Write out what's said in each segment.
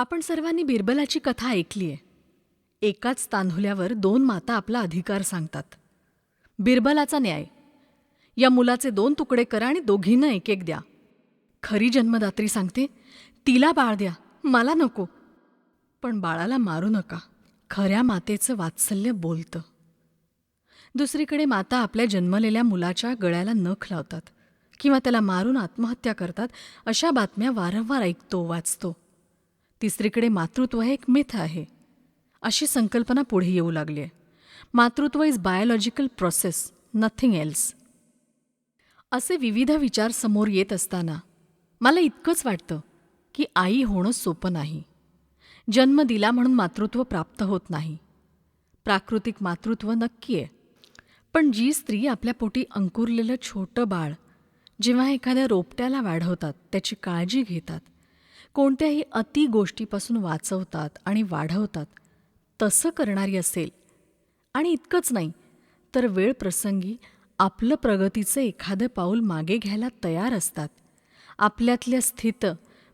आपण सर्वांनी बिरबलाची कथा ऐकली आहे. एकाच तांदुल्यावर 2 माता आपला अधिकार सांगतात. बिरबलाचा न्याय. या मुलाचे 2 तुकडे करा आणि दोघींना एक एक द्या. खरी जन्मदात्री सांगते, तिला बाळ द्या, मला नको. पण बाळाला मारू नका. खऱ्या मातेचं वात्सल्य बोलतं. दुसरीकडे माता आपल्या जन्मलेल्या मुलाच्या गळ्याला नख लावतात किंवा त्याला मारून आत्महत्या करतात अशा बातम्या वारंवार ऐकतो, वाचतो. तिसरीकडे मातृत्व हे एक मिथ आहे अशी संकल्पना पुढे येऊ लागली आहे. मातृत्व is biological process, nothing else. असे विविध विचार समोर येत असताना मला इतकंच वाटतं की आई होणं सोपं नाही. जन्म दिला म्हणून मातृत्व प्राप्त होत नाही. प्राकृतिक मातृत्व नक्की आहे. पण जी स्त्री आपल्या पोटी अंकुरलेलं छोटं बाळ जेव्हा एखाद्या रोपट्याला वाढवतात, त्याची काळजी घेतात, कोणत्याही अति गोष्टीपासून वाचवतात आणि वाढवतात, तसं करणारी असेल आणि इतकंच नाही तर वेळ प्रसंगी आपलं प्रगतीचं एखादं पाऊल मागे घ्यायला तयार असतात, आपल्यातल्या स्थित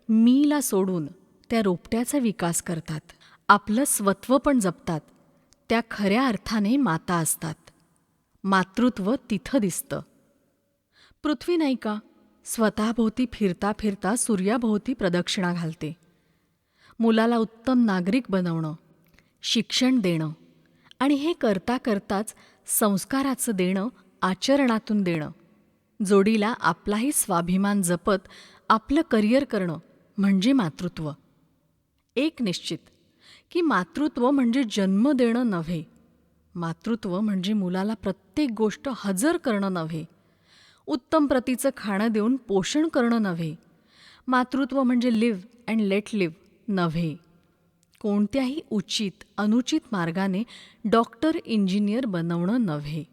मीला सोडून त्या रोपट्याचा विकास करतात, आपलं स्वत्व पण जपतात, त्या खऱ्या अर्थाने माता असतात. मातृत्व तिथं दिसतं. पृथ्वी नाही का स्वतःभोवती फिरता फिरता सूर्याभोवती प्रदक्षिणा घालते. मुलाला उत्तम नागरिक बनवणं, शिक्षण देणं आणि हे करता करताच संस्काराचं देणं आचरणातून देणं, जोडीला आपलाही स्वाभिमान जपत आपलं करिअर करणं म्हणजे मातृत्व. एक निश्चित की मातृत्व म्हणजे जन्म देणं नव्हे. मातृत्व म्हणजे मुलाला प्रत्येक गोष्ट हजर करणं नव्हे. उत्तम प्रतीचं खाणं देऊन पोषण करणं नव्हे. मातृत्व म्हणजे लिव्ह अँड लेट लिव्ह नव्हे. कोणत्याही उचित अनुचित मार्गाने डॉक्टर इंजिनियर बनवणं नव्हे.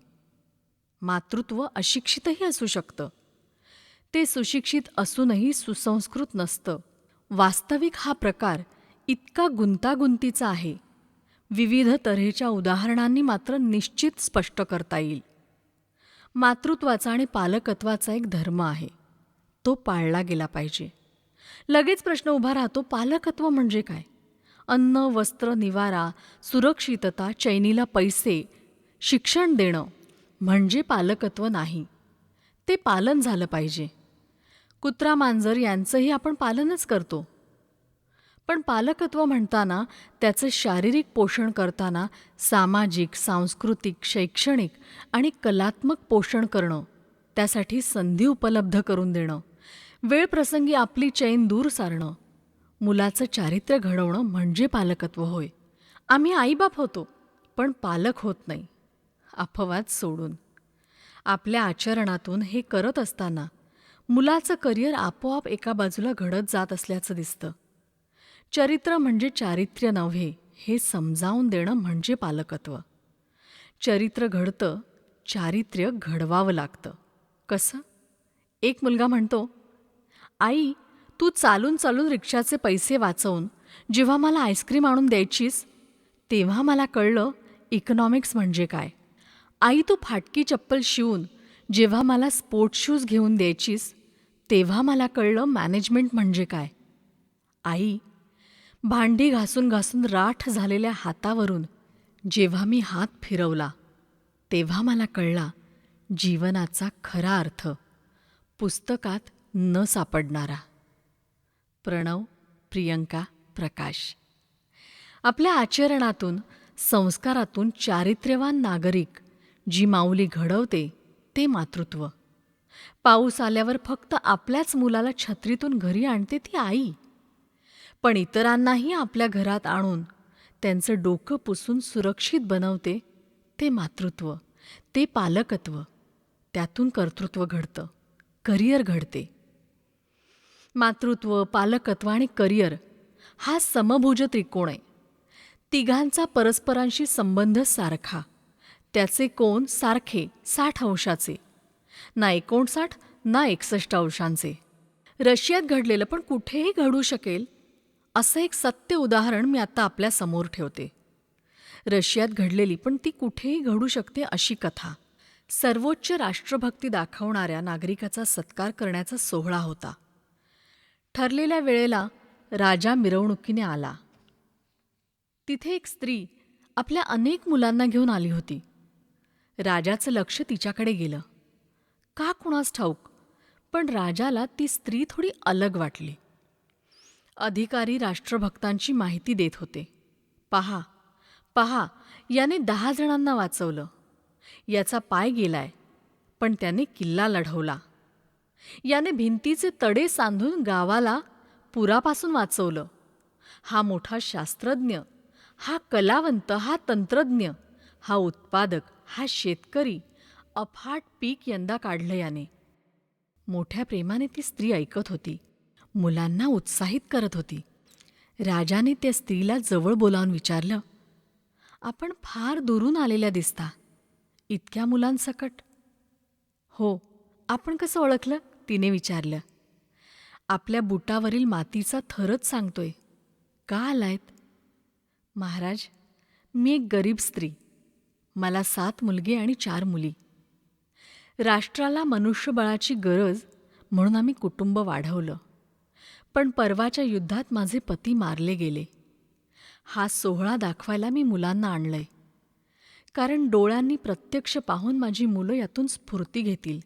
मातृत्व अशिक्षितही असू शकतं. ते सुशिक्षित असूनही सुसंस्कृत नसतं. वास्तविक हा प्रकार इतका गुंतागुंतीचा आहे. विविध तऱ्हेच्या उदाहरणांनी मात्र निश्चित स्पष्ट करता येईल. मातृत्वाचा आणि पालकत्वाचा एक धर्म आहे. तो पाळला गेला पाहिजे. लगेच प्रश्न उभा राहतो, पालकत्व म्हणजे काय? अन्न, वस्त्र, निवारा, सुरक्षितता, चैनीला पैसे, शिक्षण देणं म्हणजे पालकत्व नाही. ते पालन झालं पाहिजे. कुत्रा मांजर यांचंही आपण पालनच करतो. पण पालकत्व म्हणताना, त्याचं शारीरिक पोषण करताना सामाजिक, सांस्कृतिक, शैक्षणिक आणि कलात्मक पोषण करणं, त्यासाठी संधी उपलब्ध करून देणं, वेळप्रसंगी आपली चैन दूर सारणं, मुलाचं चारित्र्य घडवणं म्हणजे पालकत्व होय. आम्ही आईबाप होतो, पण पालक होत नाही. अपवाद सोडून. आपल्या आचरणातून हे करत असताना मुलाचं करिअर आपोआप एका बाजूला घडत जात असल्याचं दिसतं. चरित्र म्हणजे चारित्र्य नव्हे हे समजावून देणं म्हणजे पालकत्व. चरित्र घडतं, चारित्र्य घडवावं लागतं. कसं? एक मुलगा म्हणतो, आई तू चालून चालून रिक्षाचे पैसे वाचवून जेव्हा मला आईस्क्रीम आणून द्यायचीस तेव्हा मला कळलं इकॉनॉमिक्स म्हणजे काय. आई तू फाटकी चप्पल शिवून जेव्हा मला स्पोर्ट्स शूज घेऊन द्यायचीस तेव्हा मला कळलं मॅनेजमेंट म्हणजे काय. आई भांडी घासून घासून राठ झालेल्या हातावरून जेव्हा मी हात फिरवला तेव्हा मला कळला जीवनाचा खरा अर्थ, पुस्तकात न सापडणारा. प्रणव, प्रियंका, प्रकाश. आपल्या आचरणातून, संस्कारातून चारित्र्यवान नागरिक जी माऊली घडवते ते मातृत्व. पाऊस आल्यावर फक्त आपल्याच मुलाला छत्रीतून घरी आणते ती आई. पण इतरांनाही आपल्या घरात आणून त्यांचं डोकं पुसून सुरक्षित बनवते ते मातृत्व, ते पालकत्व. त्यातून कर्तृत्व घडतं, करिअर घडते. मातृत्व, पालकत्व आणि करिअर हा समभुज त्रिकोण आहे. तिघांचा परस्परांशी संबंध सारखा. त्याचे कोन सारखे 60 अंशाचे, ना 59 ना 61 अंशांचे. रशियात घडलेलं पण कुठेही घडू शकेल असं एक सत्य उदाहरण मी आता आपल्या समोर ठेवते. रशियात घडलेली पण ती कुठेही घडू शकते अशी कथा. सर्वोच्च राष्ट्रभक्ती दाखवणाऱ्या नागरिकाचा सत्कार करण्याचा सोहळा होता. ठरलेल्या वेळेला राजा मिरवणुकीने आला. तिथे एक स्त्री आपल्या अनेक मुलांना घेऊन आली होती. राजाचं लक्ष तिच्याकडे गेलं. का कुणास ठाऊक, पण राजाला ती स्त्री थोडी अलग वाटली. अधिकारी राष्ट्रभक्तांची माहिती देत होते. पहा पहा, याने 10 जणांना वाचवलं. याचा पाय गेलाय, पण त्याने किल्ला लढवला. याने भिंतीचे तडे सांधून गावाला पुरापासून वाचवलं. हा मोठा शास्त्रज्ञ, हा कलावंत, हा तंत्रज्ञ, हा उत्पादक, हा शेतकरी. अफाट पीक यंदा काढलं याने. मोठ्या प्रेमाने ती स्त्री ऐकत होती. मुलांना उत्साहित करत होती. राजाने त्या स्त्रीला जवळ बोलावून विचारलं, आपण फार दुरून आलेल्या दिसता. इतक्या मुलांसकट? हो. आपण कसं ओळखलं? तिने विचारलं. आपल्या बुटावरील मातीचा थरच सांगतोय. का आलायत? महाराज, मी एक गरीब स्त्री. मला 7 मुलगे आणि 4 मुली. राष्ट्राला मनुष्यबळाची गरज म्हणून आम्ही कुटुंब वाढवलं. पण परवाच्या युद्धात माझे पती मारले गेले. हा सोहळा दाखवायला मी मुलांना आणलंय. कारण डोळ्यांनी प्रत्यक्ष पाहून माझी मुलं यातून स्फूर्ती घेतील.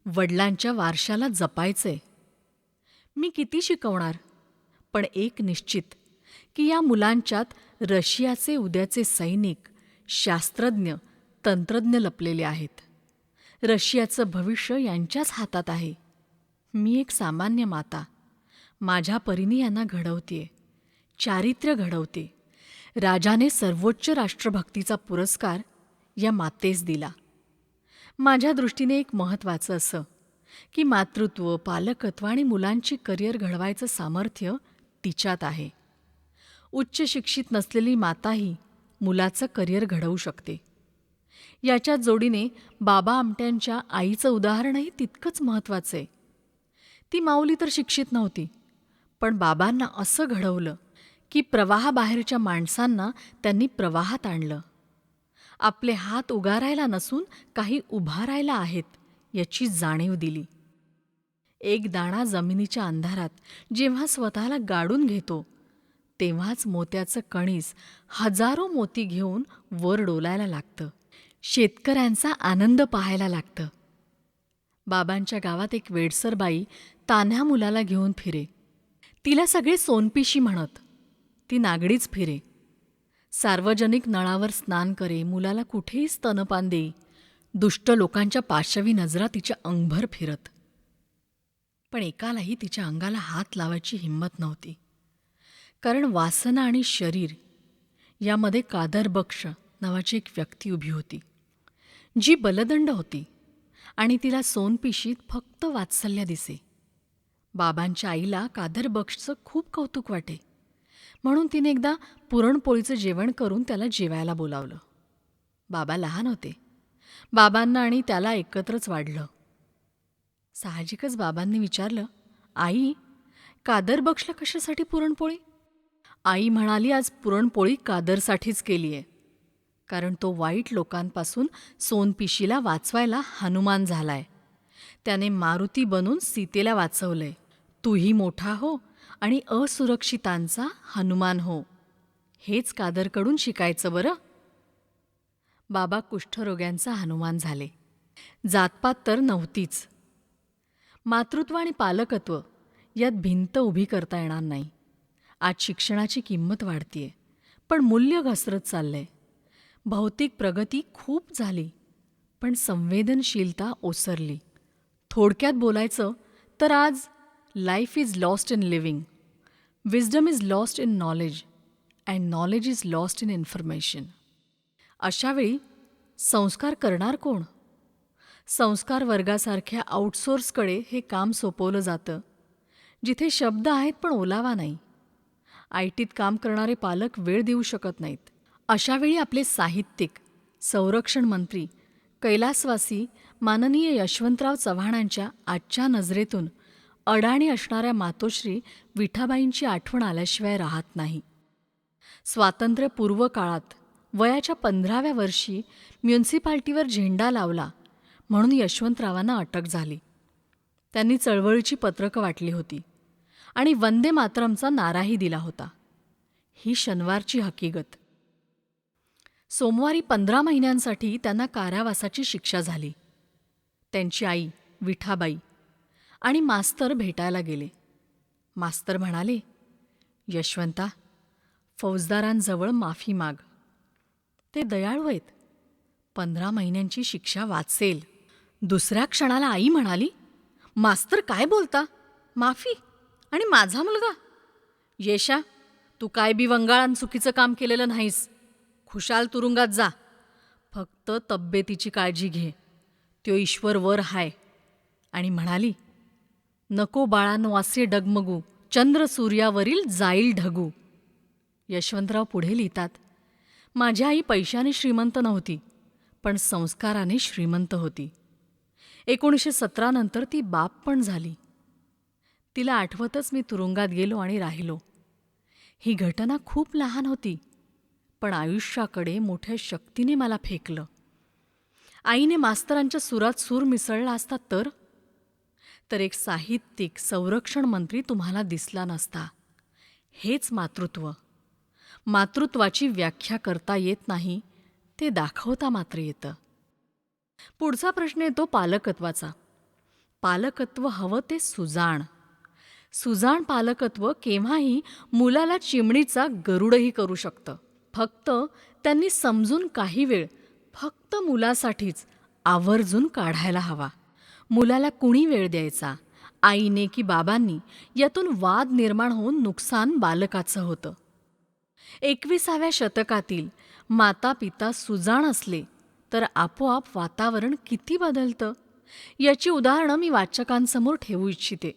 वडिलांच्या वारशाला जपायचंय. मी किती शिकवणार, पण एक निश्चित की या मुलांच्यात रशियाचे उद्याचे सैनिक, शास्त्रज्ञ, तंत्रज्ञ लपलेले आहेत. रशियाचं भविष्य यांच्याच हातात आहे. मी एक सामान्य माता. माझ्या परीने यांना घडवतेय, चारित्र्य घडवते. राजाने सर्वोच्च राष्ट्रभक्तीचा पुरस्कार या मातेस दिला. माझ्या दृष्टीने एक महत्त्वाचं असं की मातृत्व, पालकत्व आणि मुलांची करिअर घडवायचं सामर्थ्य तिच्यात आहे. उच्च शिक्षित नसलेली माताही मुलाचं करिअर घडवू शकते. याच्या जोडीने बाबा आमट्यांच्या आईचं उदाहरणही तितकंच महत्त्वाचं आहे. ती माऊली तर शिक्षित नव्हती, पण बाबांना असं घडवलं की प्रवाहाबाहेरच्या माणसांना त्यांनी प्रवाहात आणलं. आपले हात उगारायला नसून काही उभारायला आहेत याची जाणीव दिली. एक दाणा जमिनीच्या अंधारात जेव्हा स्वतःला गाडून घेतो, तेव्हाच मोत्याचं कणीस हजारो मोती घेऊन वर डोलायला लागतं. शेतकऱ्यांचा आनंद पाहायला लागतं. बाबांच्या गावात एक वेडसर बाई तान्ह्या मुलाला घेऊन फिरे. तिला सगळे सोनपिशी म्हणत. ती नागडीच फिरे. सार्वजनिक नळावर स्नान करे, मुलाला कुठेही स्तनपान देई. दुष्ट लोकांच्या पाशवी नजरा तिच्या अंगभर फिरत. पण एकालाही तिच्या अंगाला हात लावायची हिंमत नव्हती. कारण वासना आणि शरीर यामध्ये कादर बक्ष नावाची एक व्यक्ती उभी होती, जी बलदंड होती आणि तिला सोनपिशीत फक्त वात्सल्य दिसे. बाबांच्या आईला कादर बक्षचं खूप कौतुक वाटे, म्हणून तिने एकदा पुरणपोळीचं जेवण करून त्याला जेवायला बोलावलं. बाबा लहान होते. बाबांना आणि त्याला एकत्रच वाढलं. साहजिकच बाबांनी विचारलं, आई, कादर बक्षला कशासाठी पुरणपोळी? आई म्हणाली, आज पुरणपोळी कादरसाठीच केली आहे, कारण तो वाईट लोकांपासून सोनपिशीला वाचवायला हनुमान झालाय. त्याने मारुती बनून सीतेला वाचवलंय. तूही मोठा हो आणि असुरक्षितांचा हनुमान हो. हेच कादरकडून शिकायचं बरं. बाबा कुष्ठरोग्यांचा हनुमान झाले. जातपात तर नव्हतीच. मातृत्व आणि पालकत्व यात भिंत उभी करता येणार नाही. आज शिक्षणाची किंमत वाढतीये, पण मूल्य घसरत चाललंय. भौतिक प्रगती खूप झाली, पण संवेदनशीलता ओसरली. थोडक्यात बोलायचं तर आज life is lost in living, wisdom is lost in knowledge and knowledge is lost in information. अशावेळी संस्कार करणार कोण? संस्कार वर्गासारख्या आउटसोर्सकडे हे काम सोपवलं जातं, जिथे शब्द आहेत पण ओलावा नाही. आयटीत काम करणारे पालक वेळ देऊ शकत नाहीत. अशावेळी आपले साहित्यिक, संरक्षण मंत्री, कैलासवासी माननीय यशवंतराव चव्हाणांच्या आजच्या नजरेतून अडाणी असणाऱ्या मातोश्री विठाबाईंची आठवण आल्याशिवाय राहत नाही. स्वातंत्र्यपूर्व काळात वयाच्या 15व्या वर्षी म्युन्सिपाल्टीवर झेंडा लावला म्हणून यशवंतरावांना अटक झाली. त्यांनी चळवळीची पत्रकं वाटली होती आणि वंदे मातरमचा नाराही दिला होता. ही शनिवारची हकीगत. सोमवारी 15 महिन्यांसाठी त्यांना कारावासाची शिक्षा झाली. त्यांची आई विठाबाई आणि मास्तर भेटायला गेले. मास्तर म्हणाले, "यशवंता, फौजदारांजवळ माफी माग. ते दयाळू आहेत. 15 महिन्यांची शिक्षा वाचेल." दुसऱ्या क्षणाला आई म्हणाली, "मास्तर काय बोलता? माफी? आणि माझा मुलगा? येशा, तू काय बी वंगाळ चुकीचं काम केलेलं नाहीस. खुशाल तुरुंगात जा. फक्त तब्येतीची काळजी घे. त्यो ईश्वर वर हाय." आणि म्हणाली, "नको बाळांनो असे डगमगू, चंद्र सूर्यावरील जाईल ढगू." यशवंतराव पुढे लिहितात, "माझी आई पैशाने श्रीमंत नव्हती, पण संस्काराने श्रीमंत होती. 1917 नंतर ती बाप पण झाली. तिला आठवतच मी तुरुंगात गेलो आणि राहिलो. ही घटना खूप लहान होती, पण आयुष्याकडे मोठ्या शक्तीने मला फेकलं. आईने मास्तरांच्या सुरात सूर मिसळला असता तर एक साहित्यिक, संरक्षण मंत्री तुम्हाला दिसला नसता. हेच मातृत्व. मातृत्वाची व्याख्या करता येत नाही, ते दाखवता मात्र येतं." पुढचा प्रश्न येतो पालकत्वाचा. पालकत्व हवं ते सुजाण. सुजाण पालकत्व केव्हाही मुलाला चिमणीचा गरुडही करू शकतं. फक्त त्यांनी समजून काही वेळ फक्त मुलासाठीच आवर्जून काढायला हवा. मुलाला कुणी वेळ द्यायचा, आईने की बाबांनी, यातून वाद निर्माण होऊन नुकसान बालकाचं होतं. 21व्या शतकातील मातापिता सुजाण असले तर आपोआप वातावरण किती बदलतं, याची उदाहरणं मी वाचकांसमोर ठेवू इच्छिते.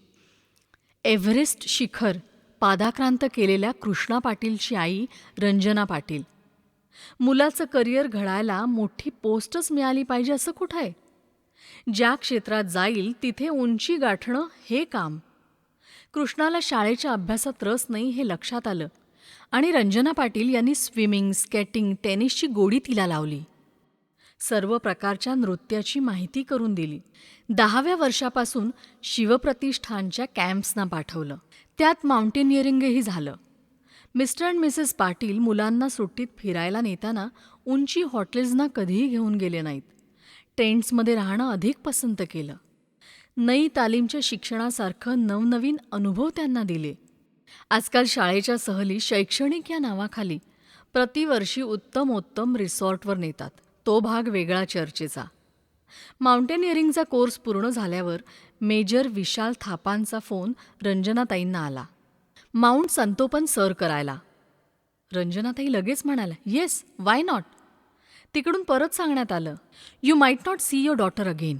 एव्हरेस्ट शिखर पादाक्रांत केलेल्या कृष्णा पाटीलची आई रंजना पाटील. मुलाचं करिअर घडायला मोठी पोस्टच मिळाली पाहिजे असं कुठं आहे? ज्या क्षेत्रात जाईल तिथे उंची गाठणं हे काम. कृष्णाला शाळेच्या अभ्यासात रस नाही हे लक्षात आलं आणि रंजना पाटील यांनी स्विमिंग, स्केटिंग, टेनिसची गोडी तिला लावली. सर्व प्रकारच्या नृत्याची माहिती करून दिली. 10व्या वर्षापासून शिवप्रतिष्ठानच्या कॅम्प्सना पाठवलं. त्यात माउंटेनिअरिंगही झालं. मिस्टर अँड मिसेस पाटील मुलांना सुट्टीत फिरायला नेताना उंची हॉटेल्सना कधीही घेऊन गेले नाहीत. टेंट्समध्ये राहणं अधिक पसंत केलं. नई तालीमच्या शिक्षणासारखं नवनवीन अनुभव त्यांना दिले. आजकाल शाळेच्या सहली शैक्षणिक या नावाखाली प्रतिवर्षी उत्तमोत्तम रिसॉर्टवर नेतात. तो भाग वेगळा चर्चेचा. माउंटेनिअरिंगचा कोर्स पूर्ण झाल्यावर मेजर विशाल थापांचा फोन रंजनाताईंना आला, माउंट संतोपन सर करायला. रंजनाताई लगेच म्हणाल्या, "येस, वाय नॉट." तिकडून परत सांगण्यात आलं, "you might not see your daughter again."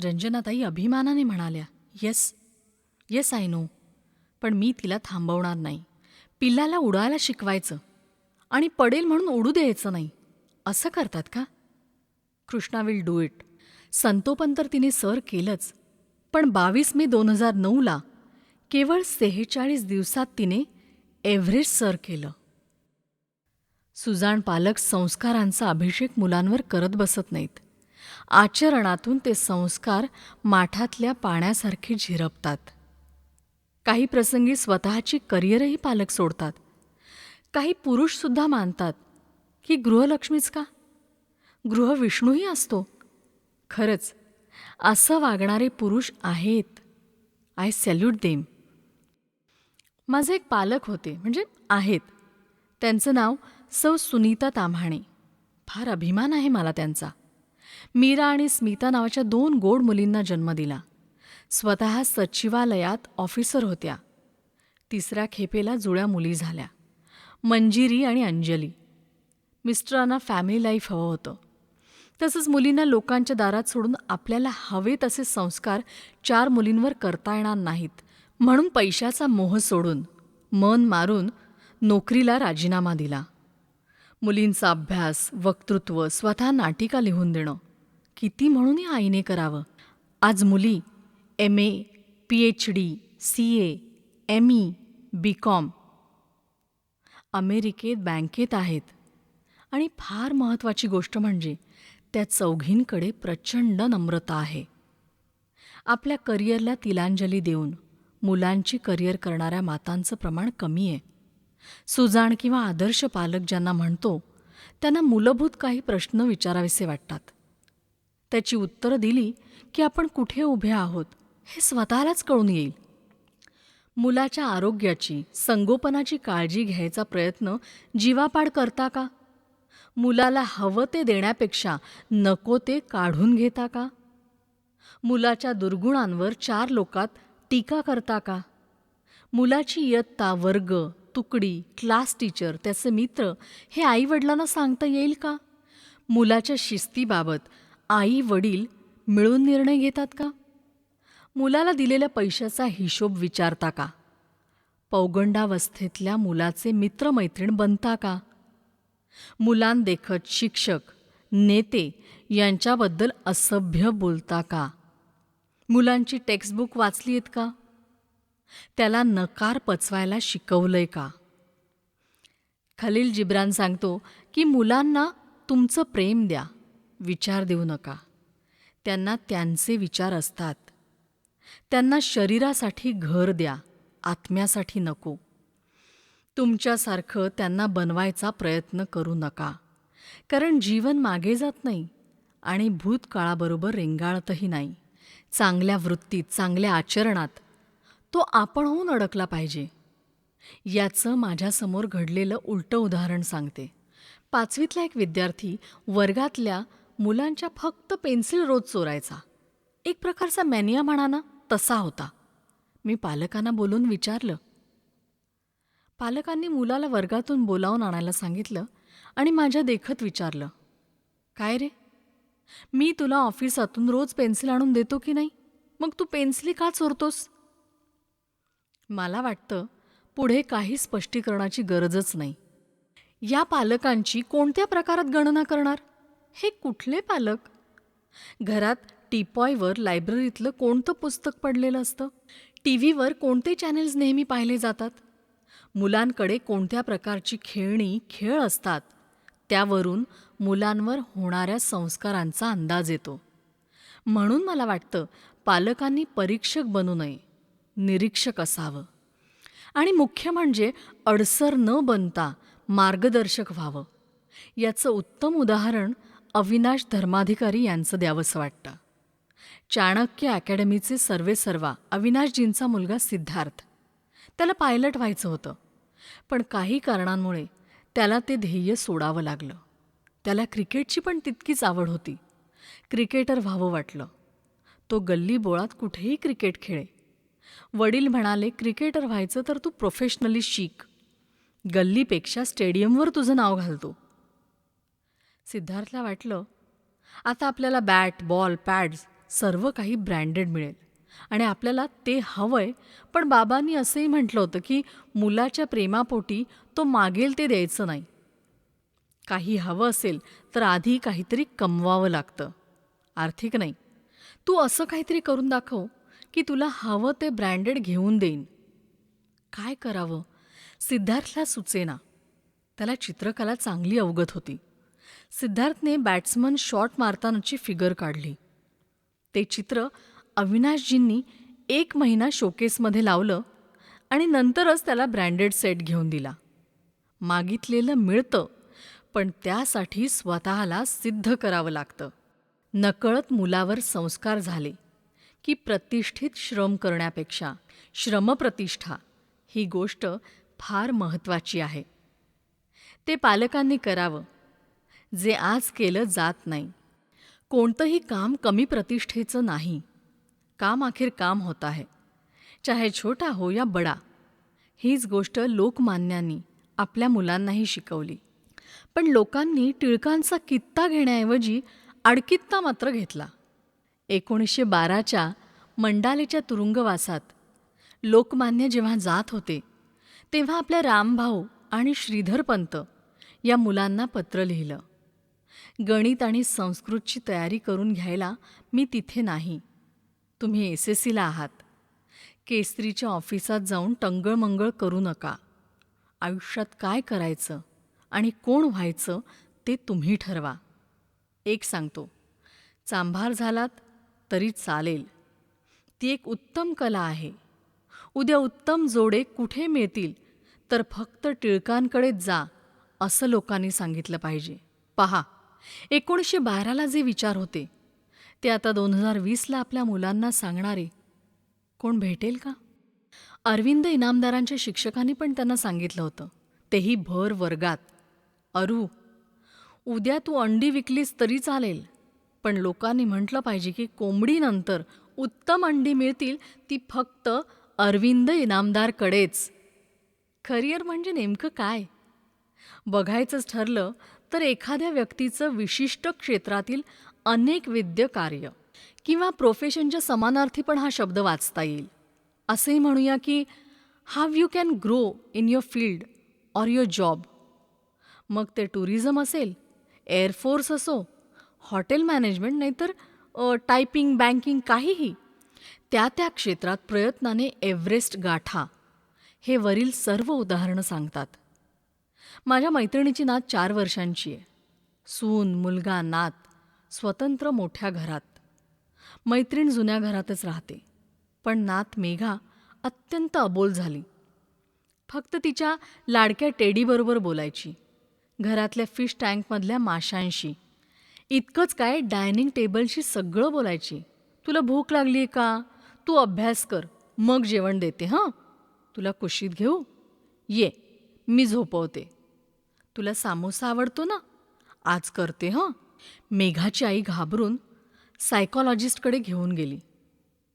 रंजनाताई अभिमानाने म्हणाल्या, "येस, येस आय नो. पण मी तिला थांबवणार नाही. पिल्लाला उडायला शिकवायचं आणि पडेल म्हणून उडू द्यायचं नाही. असं करतात का? Krishna will do it." संतोपन तर तिने सर केलंच, पण 22 मे 2009ला केवळ 46 दिवसात तिने एव्हरेस्ट सर केलं. सुजाण पालक संस्कारांचा अभिषेक मुलांवर करत बसत नाहीत. आचरणातून ते संस्कार माठातल्या पाण्यासारखे झिरपतात. काही प्रसंगी स्वतःची करिअरही पालक सोडतात. काही पुरुषसुद्धा मानतात की गृहलक्ष्मीच का? गृहविष्णूही असतो. खरंच असं वागणारे पुरुष आहेत. I salute them. माझे एक पालक होते, म्हणजे आहेत. त्यांचं नाव सौ सुनीता ताम्हाणे. फार अभिमान आहे मला त्यांचा. मीरा आणि स्मिता नावाच्या 2 गोड मुलींना जन्म दिला. स्वतः सचिवालयात ऑफिसर होत्या. 3ऱ्या खेपेला जुळ्या मुली झाल्या, मंजिरी आणि अंजली. मिस्टरांना फॅमिली लाईफ हवं होतं. तसंच मुलींना लोकांच्या दारात सोडून आपल्याला हवे तसे संस्कार 4 मुलींवर करता येणार नाहीत, म्हणून पैशाचा मोह सोडून, मन मारून नोकरीला राजीनामा दिला. मुलींचा अभ्यास, वक्तृत्व, स्वतः नाटिका लिहून देणं, किती म्हणूनही आईने करावं. आज मुली MA, PhD, CA, ME, BCom अमेरिकेत बँकेत आहेत. आणि फार महत्त्वाची गोष्ट म्हणजे त्या चौघींकडे प्रचंड नम्रता आहे. आपल्या करिअरला तिलांजली देऊन मुलांची करिअर करणाऱ्या मातांचं प्रमाण कमी आहे. सुजाण किंवा आदर्श पालक ज्यांना म्हणतो त्यांना मूलभूत काही प्रश्न विचारावेसे वाटतात. त्याची उत्तरं दिली की आपण कुठे उभे आहोत हे स्वतःलाच कळून येईल. मुलाच्या आरोग्याची, संगोपनाची काळजी घ्यायचा प्रयत्न जीवापाड करता का? मुलाला हवं ते देण्यापेक्षा नको ते काढून घेता का? मुलाच्या दुर्गुणांवर 4 लोकात टीका करता का? मुलाची इयत्ता, वर्ग, तुकडी, क्लास टीचर, त्याचे मित्र हे आई-वडिलांना सांगता येईल का? मुलाच्या शिस्तीबाबत आई-वडील मिळून निर्णय घेतात का? मुलाला दिलेल्या पैशाचा हिशोब विचारता का? पौगंडावस्थेतल्या मुलाचे मित्रमैत्रीण बनता का? मुलांदेखत शिक्षक, नेते यांच्याबद्दल असभ्य बोलता का? मुलांची टेक्स्टबुक वाचली आहेत का? त्याला नकार पचवायला शिकवलंय का? खलील जिब्रान सांगतो की मुलांना तुमचं प्रेम द्या, विचार देऊ नका. त्यांना त्यांचे विचार असतात. त्यांना शरीरासाठी घर द्या, आत्म्यासाठी नको. तुमच्यासारखं त्यांना बनवायचा प्रयत्न करू नका, कारण जीवन मागे जात नाही आणि भूतकाळाबरोबर रेंगाळतही नाही. चांगल्या वृत्तीत, चांगल्या आचरणात तो आपण होऊन अडकला पाहिजे. याचं माझ्यासमोर घडलेलं उलटं उदाहरण सांगते. 5वीतला एक विद्यार्थी वर्गातल्या मुलांच्या फक्त पेन्सिल रोज चोरायचा. एक प्रकारचा मॅनिया म्हणा ना, तसा होता. मी पालकांना बोलून विचारलं. पालकांनी मुलाला वर्गातून बोलावून आणायला सांगितलं आणि माझ्या देखत विचारलं, काय रे, मी तुला ऑफिसातून रोज पेन्सिल आणून देतो की नाही, मग तू पेन्सिली का चोरतोस? मला वाटतं पुढे काही स्पष्टीकरणाची गरजच नाही. या पालकांची कोणत्या प्रकारात गणना करणार? हे कुठले पालक? घरात टीपॉयवर लायब्ररीतलं कोणतं पुस्तक पडलेलं असतं? टीव्हीवर कोणते चॅनेल्स नेहमी पाहिले जातात? मुलांकडे कोणत्या प्रकारची खेळणी, खेळ असतात? त्यावरून मुलांवर होणाऱ्या संस्कारांचा अंदाज येतो. म्हणून मला वाटतं पालकांनी परीक्षक बनू नये, निरीक्षक असावं. आणि मुख्य म्हणजे अडसर न बनता मार्गदर्शक व्हावं. याचं उत्तम उदाहरण अविनाश धर्माधिकारी यांचं द्यावंसं वाटतं. चाणक्य अकॅडमीचे सर्वेसर्वा अविनाशजींचा मुलगा सिद्धार्थ. त्याला पायलट व्हायचं होतं, पण काही कारणांमुळे त्याला ते ध्येय सोडावं लागलं. त्याला क्रिकेटची पण तितकीच आवड होती. क्रिकेटर व्हावं वाटलं. तो गल्लीबोळात कुठेही क्रिकेट खेळे. वडील म्हणाले, क्रिकेटर व्हायचं तर तू प्रोफेशनली शिक, गल्लीपेक्षा स्टेडियमवर तुझं नाव घालतो. सिद्धार्थला वाटलं, आता आपल्याला बॅट, बॉल, पॅड्स सर्व काही ब्रँडेड मिळेल आणि आपल्याला ते हवंय. पण बाबांनी असंही म्हटलं होतं की मुलाच्या प्रेमापोटी तो मागेल ते द्यायचं नाही. काही हवं असेल तर आधी काहीतरी कमवावं लागतं, आर्थिक नाही. तू असं काहीतरी करून दाखव की तुला हवं ते ब्रँडेड घेऊन देईन. काय करावं सिद्धार्थला सुचेना. त्याला चित्रकला चांगली अवगत होती. सिद्धार्थने बॅट्समन शॉट मारतानाची फिगर काढली. ते चित्र अविनाशजींनी 1 महिना शोकेसमध्ये लावलं आणि नंतरच त्याला ब्रँडेड सेट घेऊन दिला. मागितलेलं मिळतं, पण त्यासाठी स्वतःला सिद्ध करावं लागतं. नकळत मुलावर संस्कार झाले की प्रतिष्ठित श्रम करण्यापेक्षा श्रमप्रतिष्ठा ही गोष्ट फार महत्त्वाची आहे. ते पालकांनी करावं जे आज केलं जात नाही. कोणतंही काम कमी प्रतिष्ठेचं नाही. काम आखिर काम होता है, चाहे छोटा हो या बडा. हीच गोष्ट लोकमान्यांनी आपल्या मुलांनाही शिकवली. पण लोकांनी टिळकांचा कित्ता घेण्याऐवजी आडकित्ता मात्र घेतला. 1912च्या मंडालेच्या तुरुंगवासात लोकमान्य जेव्हा जात होते तेव्हा आपल्या रामभाऊ आणि श्रीधरपंत या मुलांना पत्र लिहिलं. गणित आणि संस्कृतची तयारी करून घ्यायला मी तिथे नाही. तुम्ही SSCला आहात. केसरीच्या ऑफिसात जाऊन टंगळमंगळ करू नका. आयुष्यात काय करायचं आणि कोण व्हायचं ते तुम्ही ठरवा. एक सांगतो, चांभार झालात तरी चालेल. ती एक उत्तम कला आहे. उद्या उत्तम जोडे कुठे मिळतील तर फक्त टिळकांकडेच जा असं लोकांनी सांगितलं पाहिजे. पहा, 1912ला जे विचार होते ते आता 2020ला आपल्या मुलांना सांगणारे कोण भेटेल का? अरविंद इनामदारांच्या शिक्षकांनी पण त्यांना सांगितलं होतं, तेही भर वर्गात, अरू, उद्या तू अंडी विकलीस तरी चालेल, पण लोकांनी म्हटलं पाहिजे की कोंबडीनंतर उत्तम अंडी मिळतील ती फक्त अरविंद इनामदारकडेच. करिअर म्हणजे नेमकं काय? बघायचंच ठरलं तर एखाद्या व्यक्तीचं विशिष्ट क्षेत्रातील अनेक विद्य कार्य किंवा प्रोफेशनच्या समानार्थी पण हा शब्द वाचता येईल. असेही म्हणूया की how you can grow in your field or your job. मग ते टुरिझम असेल, एअरफोर्स असो, हॉटेल मॅनेजमेंट, नाहीतर टायपिंग, बँकिंग, काहीही. त्या त्या क्षेत्रात प्रयत्नाने एव्हरेस्ट गाठा, हे वरील सर्व उदाहरणं सांगतात. माझ्या मैत्रिणीची नात 4 वर्षांची आहे. सून, मुलगा, नात, स्वतंत्र मोठ्या घरात. मैत्रीण जुन्या घरातच राहते, पण नात मेघा अत्यंत अबोल झाली. फक्त तिच्या लाडक्या टेडीबरोबर बोलायची, घरातल्या फिश टँकमधल्या माशांशी. इतकंच काय, डायनिंग टेबलशी सगळं बोलायची. तुला भूक लागली आहे का? तू अभ्यास कर, मग जेवण देते हं. तुला कुशीत घेऊ? ये, मी झोपवते. तुला सामोसा आवडतो ना? आज करते हं. मेघाची आई घाबरून सायकॉलॉजिस्टकडे घेऊन गेली.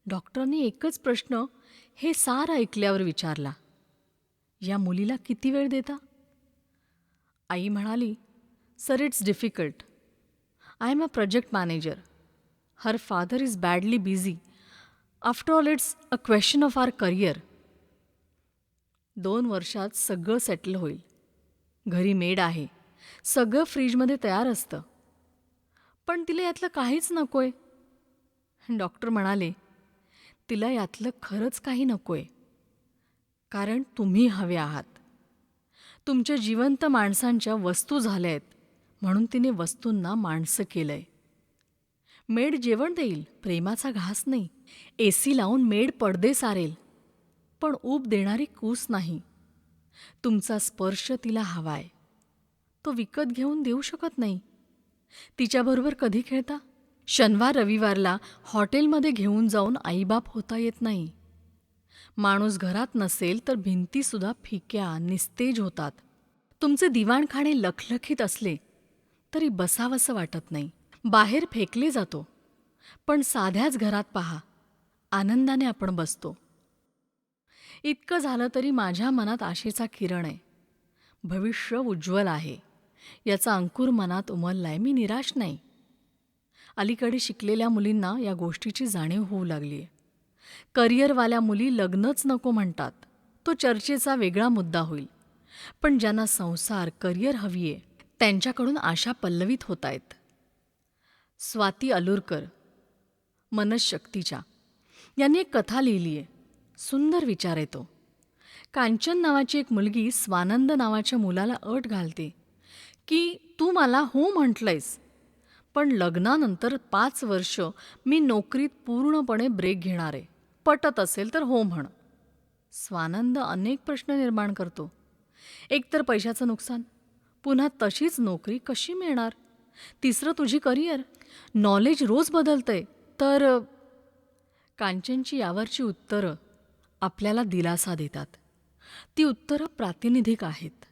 डॉक्टरांनी एकच प्रश्न हे सारं ऐकल्यावर विचारला, या मुलीला किती वेळ देता? आई म्हणाली, sir, it's difficult. I am a project manager. Her father is badly busy. After all it's a question of our career. 2 वर्षात सगळं सेटल होईल. घरी मेड आहे, सगळं फ्रीजमध्ये तयार असतं. पण तिला यातलं काहीच नकोय. डॉक्टर म्हणाले, तिला यातलं खरंच काही नकोय, कारण तुम्ही हवे आहात. तुमच्या जिवंत माणसांच्या वस्तू झाल्या आहेत, म्हणून तिने वस्तूंना माणसं केलंय. मेड जेवण देईल, प्रेमाचा घास नाही. AC लावून मेड पडदे सारेल, पण ऊब देणारी कूस नाही. तुमचा स्पर्श तिला हवाय, तो विकत घेऊन देऊ शकत नाही. तिच्याबरोबर कधी खेळता? शनिवार रविवारला हॉटेलमध्ये घेऊन जाऊन आईबाप होता येत नाही. माणूस घरात नसेल तर भिंतीसुद्धा फिक्या, निस्तेज होतात. तुमचे दिवाणखाणे लखलखीत असले तरी बसावंसं वाटत नाही. बाहेर फेकले जातो, पण साध्याच घरात पहा, आनंदाने आपण बसतो. इतकं झालं तरी माझ्या मनात आशेचा किरण आहे. भविष्य उज्ज्वल आहे, याचा अंकुर मनात उमललाय. मी निराश नाही. अलीकडे शिकलेल्या मुलींना या गोष्टीची जाणीव होऊ लागली आहे. करिअरवाल्या मुली लग्नच नको म्हणतात, तो चर्चेचा वेगळा मुद्दा होईल. पण ज्यांना संसार, करिअर हवी आहे, त्यांच्याकडून आशा पल्लवित होत आहेत. स्वाती अलुरकर, मनशक्तीच्या, यांनी एक कथा लिहिली आहे. सुंदर विचार येतो. कांचन नावाची एक मुलगी स्वानंद नावाच्या मुलाला अट घालते की तू मला हो म्हटलंयस, पण लग्नानंतर 5 वर्ष मी नोकरीत पूर्णपणे ब्रेक घेणार आहे. पटत असेल तर हो म्हण. स्वानंद अनेक प्रश्न निर्माण करतो. एकतर पैशाचं नुकसान, पुन्हा तशीच नोकरी कशी मिळणार? तिसरं तुझी करिअर, नॉलेज रोज बदलतंय तर. कांचनची यावरची उत्तरं आपल्याला दिलासा देतात. ती उत्तरं प्रातिनिधिक आहेत.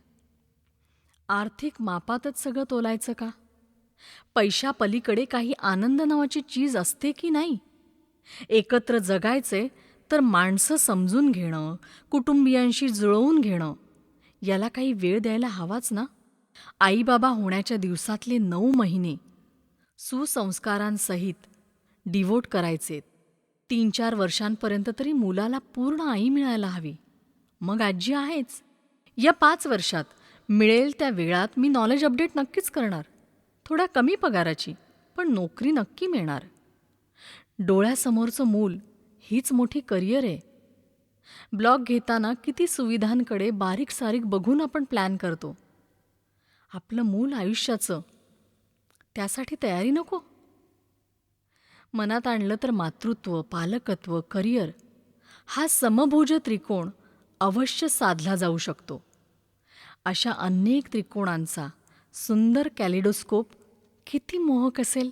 आर्थिक मापातच सगळं तोलायचं का? पैशापलीकडे काही आनंद नावाची चीज असते की नाही? एकत्र जगायचे तर माणसं समजून घेणं, कुटुंबियांशी जुळवून घेणं, याला काही वेळ द्यायला हवाच ना. आईबाबा होण्याच्या दिवसातले 9 महिने सुसंस्कारांसहित डिव्होट करायचेत. 3-4 वर्षांपर्यंत तरी मुलाला पूर्ण आई मिळायला हवी. मग आजी आहेच. या 5 वर्षात मिळेल त्या वेळात मी नॉलेज अपडेट नक्कीच करणार. थोड्या कमी पगाराची, पण नोकरी नक्की मिळणार. डोळ्यासमोरचं मूल हीच मोठी करिअर आहे. ब्लॉग घेताना किती सुविधांकडे बारीक सारीक बघून आपण प्लॅन करतो. आपलं मूल आयुष्याचं, त्यासाठी तयारी नको? मनात आणलं तर मातृत्व, पालकत्व, करिअर हा समभुज त्रिकोण अवश्य साधला जाऊ शकतो. अशा अनेक त्रिकोणांचा सुंदर कॅलिडोस्कोप किती मोहक असेल.